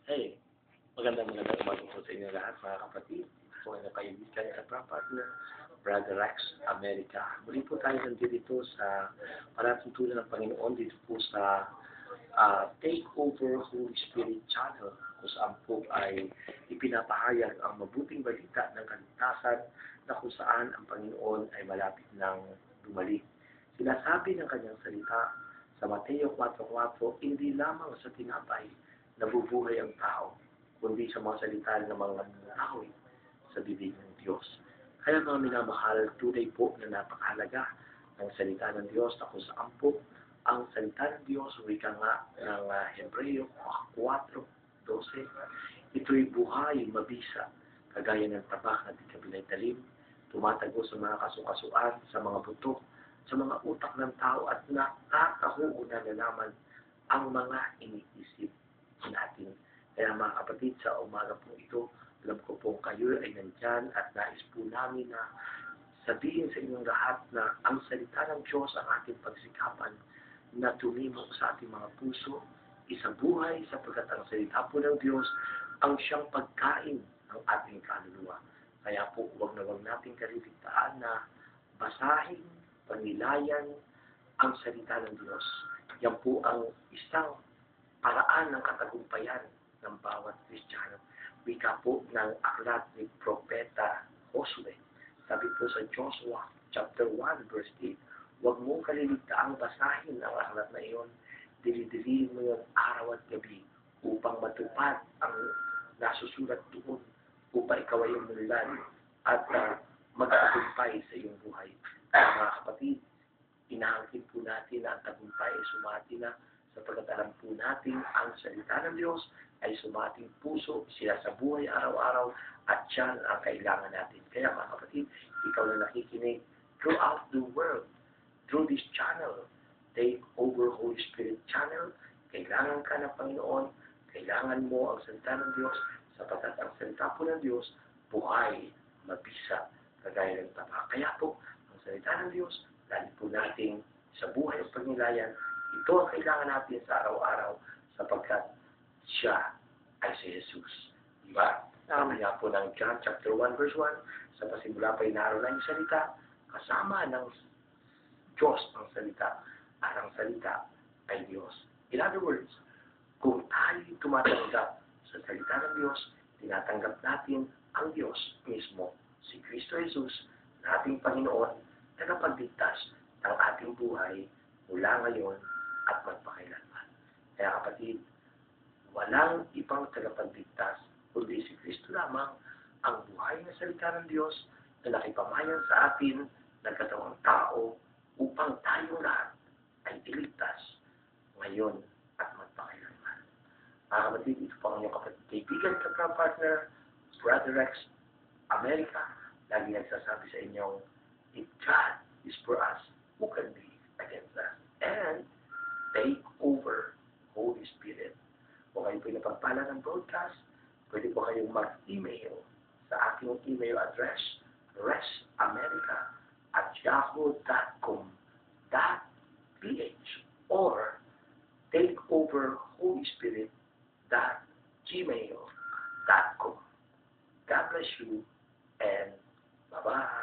Hey, magandang umaga po sa inyo lahat mga kapatid. Ito po ang kaibigan at partner, Brother Rex America. Muli po tayo nandito sa palatuntunan ng Panginoon dito po sa Take Over Holy Spirit Channel kung saan po ay ipinapahayag ang mabuting balita ng kaligtasan na kung saan ang Panginoon ay malapit ng bumalik. Sinasabi ng kanyang salita sa Mateo 4:4, hindi lamang sa tinapay nabubuhay ang tao, kundi sa mga salita ng mga nangunguhawi sa bibig ng Diyos. Kaya mga minamahal, tunay po na napakahalaga ng salita ng Diyos na kung saan po ang salita ng Diyos, wika nga ng Hebreo 4:12, ito'y buhay, mabisa, kagaya ng tabak na di kabilay talim, tumatago sa mga kasukasuan, sa mga buto, sa mga utak ng tao at nakakahuo na nalaman ang mga iniisip natin. Kaya mga kapatid, sa umaga po ito, alam ko po kayo ay nandyan at nais po namin na sabihin sa inyong lahat na ang salita ng Diyos ang ating pagsikapan na tumimok sa ating mga puso, isabuhay sapagkat ang salita po ng Diyos ang siyang pagkain ng ating kaluluwa. Kaya po huwag na huwag nating kaliligtaan na basahin, panilayan ang salita ng Diyos. Yan po ang isang paraan ng katagumpayan ng bawat Kristiyano. Wika po ng aklat ni Propeta Josue. Sabi po sa Joshua chapter 1 verse 8, huwag mong kaliligtaang basahin ang aklat na iyon. Dili-diliin mo yun araw at gabi upang matupad ang nasusulat doon upang ikaw ay umulan at magtagumpay sa iyong buhay. Mga kapatid, inaangkin po natin na ang tagumpay ay sumati na sapagkat alam po natin ang salita ng Diyos ay sumating puso, sila sa buhay araw-araw at yan ang kailangan natin. Kaya mga kapatid, ikaw na nakikinig throughout the world, through this channel, Take Over Holy Spirit Channel, kailangan ka ng Panginoon, kailangan mo ang salita ng Diyos sapagkat ang salita po ng Diyos, buhay, mabisa, kagaya ng taba. Kaya po, ang salita ng Diyos, lalo po natin sa buhay at pagnilayan, ito ang kailangan natin sa araw-araw sapagkat siya ay si Jesus. Diba? Sabi nga po ng John chapter 1 verse 1, sa pasimula pa inaaraw na yung salita, kasama ng Diyos ang salita, at ang salita ay Diyos. In other words, kung tayo tumatanggap sa salita ng Diyos, tinatanggap natin ang Diyos mismo, si Kristo Jesus, na ating Panginoon, tagapagligtas ng ating buhay mula ngayon at magpakailanman. Kaya kapatid, walang ibang tagapagligtas kundi si Kristo lamang, ang buhay na salita ng Diyos na nakipamayan sa atin ng katawang tao upang tayong lahat ay iligtas ngayon at magpakailanman. Mga kapatid, ito po ang inyong kapatid, kaibigan, partner, Brother Rex America, lagi nagsasabi sa inyong, if God is for us, who can be against us? And take over Holy Spirit. Kung kayo po napagpala ng broadcast, pwede po kayong mag-email sa aking email address, rexamerica@yahoo.com.ph or takeoverholyspirit.gmail.com. God bless you and bye-bye.